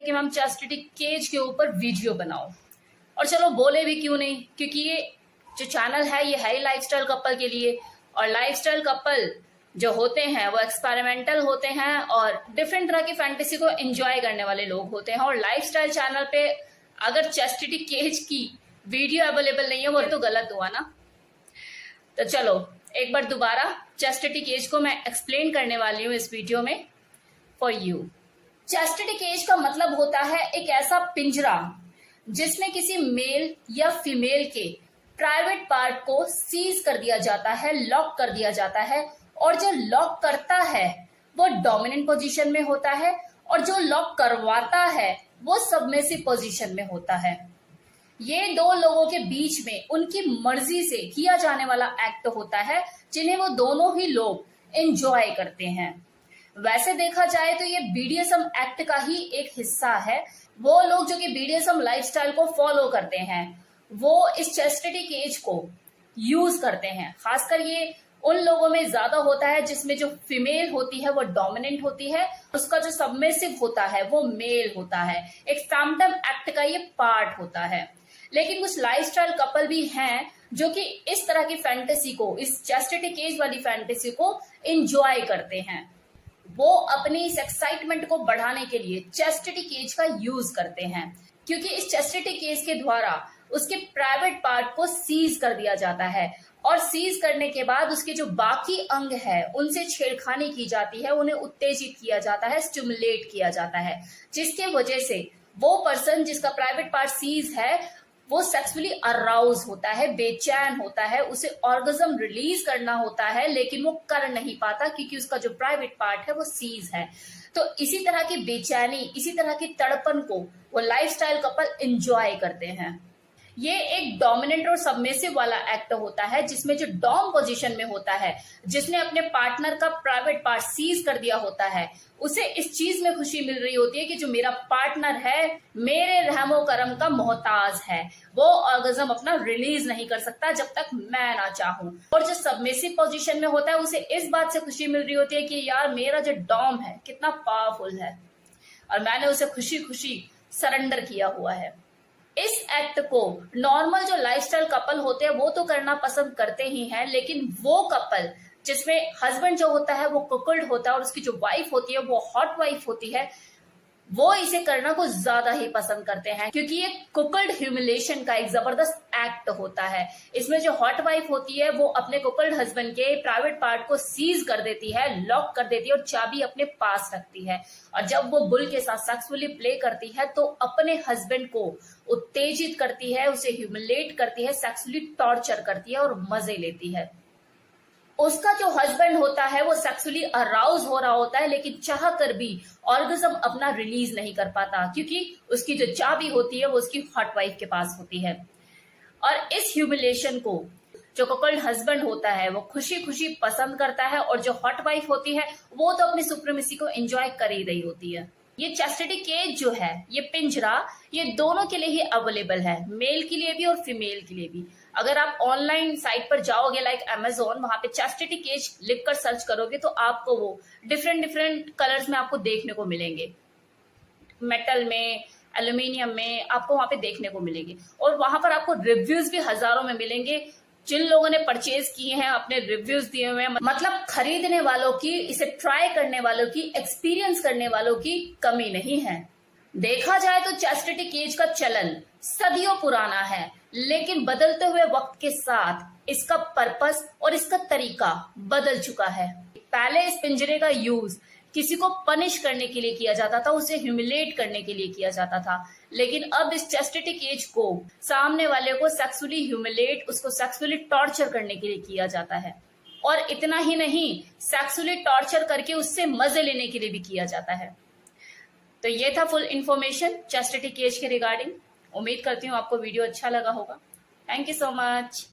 कि ma'am chastity cage के ऊपर वीडियो बनाओ। और चलो बोले भी क्यों नहीं, क्योंकि ये जो चैनल है ये है ही लाइफस्टाइल कपल के लिए। और लाइफस्टाइल कपल जो होते हैं वो एक्सपेरिमेंटल होते हैं और डिफरेंट तरह की फैंटेसी को एंजॉय करने वाले लोग होते हैं। और लाइफस्टाइल चैनल पे अगर चैस्टिटी केज की वीडियो अवेलेबल नहीं है वो तो गलत हुआ ना। तो चलो एक बार दोबारा चैस्टिटी केज को मैं एक्सप्लेन करने वाली हूँ इस वीडियो में फॉर यू। चैस्टिटी केज का मतलब होता है एक ऐसा पिंजरा जिसमें किसी मेल या फीमेल के प्राइवेट पार्ट को सीज कर दिया जाता है, लॉक कर दिया जाता है। और जो लॉक करता है वो डोमिनेंट पोजीशन में होता है और जो लॉक करवाता है वो सबमिसिव पोजीशन में होता है। ये दो लोगों के बीच में उनकी मर्जी से किया जाने वाला एक्ट होता है जिन्हें वो दोनों ही लोग एंजॉय करते हैं। वैसे देखा जाए तो ये बीडीएसएम एक्ट का ही एक हिस्सा है। वो लोग जो कि बीडीएसएम लाइफस्टाइल को फॉलो करते हैं वो इस चैस्टिटी केज को यूज करते हैं। खासकर ये उन लोगों में ज्यादा होता है जिसमें जो फीमेल होती है वो डोमिनेंट होती है, उसका जो सबमिसिव होता है वो मेल होता है। एक फैंटम एक्ट का ये पार्ट होता है। लेकिन कुछ लाइफस्टाइल कपल भी हैं जो कि इस तरह की फैंटेसी को, इस चैस्टिटी केज वाली फैंटेसी को एंजॉय करते हैं। वो अपनी इस एक्साइटमेंट को बढ़ाने के लिए चैस्टिटी केज का यूज करते हैं, क्योंकि इस चैस्टिटी केज के द्वारा उसके प्राइवेट पार्ट को सीज कर दिया जाता है और सीज करने के बाद उसके जो बाकी अंग है उनसे छेड़खानी की जाती है, उन्हें उत्तेजित किया जाता है, स्टिमुलेट किया जाता है, जिसके वजह से वो पर्सन जिसका प्राइवेट पार्ट सीज है वो सेक्सुअली अराउज होता है, बेचैन होता है, उसे ऑर्गेज्म रिलीज करना होता है लेकिन वो कर नहीं पाता क्योंकि उसका जो प्राइवेट पार्ट है वो सीज है। तो इसी तरह की बेचैनी, इसी तरह की तड़पन को वो लाइफस्टाइल कपल एंजॉय करते हैं। ये एक डोमिनेंट और सबमिसिव वाला एक्ट होता है जिसमें जो डॉम पोजीशन में होता है, जिसने अपने पार्टनर का प्राइवेट पार्ट सीज कर दिया होता है, उसे इस चीज में खुशी मिल रही होती है कि जो मेरा पार्टनर है मेरे रहमो करम का मोहताज है, वो ऑर्गेज्म अपना रिलीज नहीं कर सकता जब तक मैं ना चाहूं। और जो सबमिसिव पोजीशन में होता है उसे इस बात से खुशी मिल रही होती है कि यार मेरा जो डॉम है कितना पावरफुल है और मैंने उसे खुशी खुशी सरेंडर किया हुआ है। इस एक्ट को नॉर्मल जो लाइफस्टाइल कपल होते हैं वो तो करना पसंद करते ही हैं, लेकिन वो कपल जिसमें हस्बैंड जो होता है वो कुकल्ड होता है और उसकी जो वाइफ होती है वो हॉट वाइफ होती है, वो इसे करना कुछ ज्यादा ही पसंद करते हैं, क्योंकि ये कुकल्ड ह्यूमिलेशन का एक जबरदस्त एक्ट होता है। इसमें जो हॉट वाइफ होती है वो अपने कुकल्ड हस्बैंड के प्राइवेट पार्ट को सीज कर देती है, लॉक कर देती है और चाबी अपने पास रखती है। और जब वो बुल के साथ सेक्सुअली प्ले करती है तो अपने हस्बैंड को उत्तेजित करती है, उसे ह्यूमिलेट करती है, सेक्सुअली टॉर्चर करती है और मजे लेती है। उसका जो हस्बैंड होता है वो सेक्सुअली अराउज हो रहा होता है लेकिन चाह कर भी ऑर्गेज्म अपना रिलीज नहीं कर पाता, क्योंकि उसकी जो चाबी होती है वो उसकी हॉट वाइफ के पास होती है। और इस ह्यूमिलेशन को जो कपल्ड हस्बैंड होता है वो खुशी खुशी पसंद करता है और जो हॉट वाइफ होती है वो तो अपनी सुप्रीमेसी को एंजॉय कर ही रही होती है। ये चैस्टिटी केज जो है, ये पिंजरा, ये दोनों के लिए ही अवेलेबल है, मेल के लिए भी और फीमेल के लिए भी। अगर आप ऑनलाइन साइट पर जाओगे लाइक Amazon, वहां पे चैस्टिटी केज लिखकर सर्च करोगे तो आपको वो डिफरेंट कलर्स में आपको देखने को मिलेंगे, मेटल में, एल्यूमिनियम में आपको वहां पे देखने को मिलेंगे। और वहां पर आपको रिव्यूज भी हजारों में मिलेंगे। जिन लोगों ने परचेज किए हैं अपने रिव्यूज दिए हुए हैं, मतलब खरीदने वालों की, इसे ट्राई करने वालों की, एक्सपीरियंस करने वालों की कमी नहीं है। देखा जाए तो चैस्टिटी केज का चलन सदियों पुराना है, लेकिन बदलते हुए वक्त के साथ इसका पर्पस और इसका तरीका बदल चुका है। पहले इस पिंजरे का यूज किसी को पनिश करने के लिए किया जाता था, उसे ह्यूमिलेट करने के लिए किया जाता था, लेकिन अब इस चैस्टिटी केज को सामने वाले को सेक्सुअली ह्यूमिलेट, उसको सेक्सुअली टॉर्चर करने के लिए किया जाता है। और इतना ही नहीं, सेक्सुअली टॉर्चर करके उससे मजे लेने के लिए भी किया जाता है। तो ये था फुल इंफॉर्मेशन चैस्टिटी केज के रिगार्डिंग। उम्मीद करती हूँ आपको वीडियो अच्छा लगा होगा। Thank you so much.